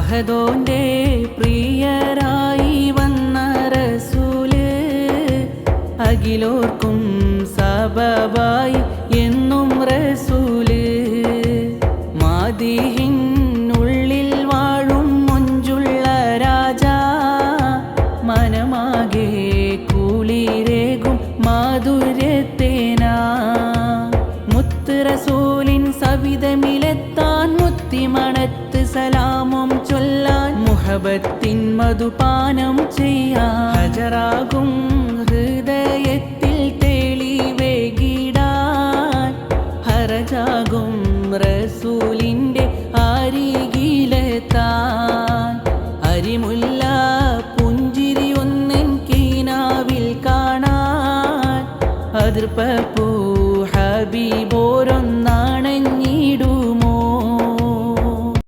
അഹദോന്റെ പ്രിയരായി വന്ന റസൂല് അഖിലോർക്കും സബബായി എന്നും റസൂല് മാദിഹിനുള്ളിൽ വാഴും മൊഞ്ചുള്ള രാജാ മനമാകെ കുളിരേകും മാധുര്യത്തേനാ മുത്ത് റസൂലിൻ സവിധമിലെത്താൻ മുത്തിമണത്ത് സലാമും ചൊല്ലാൻ മുഹബത്തിൻ മധുപാനം ചെയ്യാൻ ഹജറാകും ഹൃദയത്തിൽ തെളിവേകിടാൻ ഹറജാകും റസൂലിൻ്റെ അരികിലെത്താൻ അരിമുല്ല പുഞ്ചിരി ഒന്നെൻ കീനാവിൽ കാണാൻ അതിർപ്പ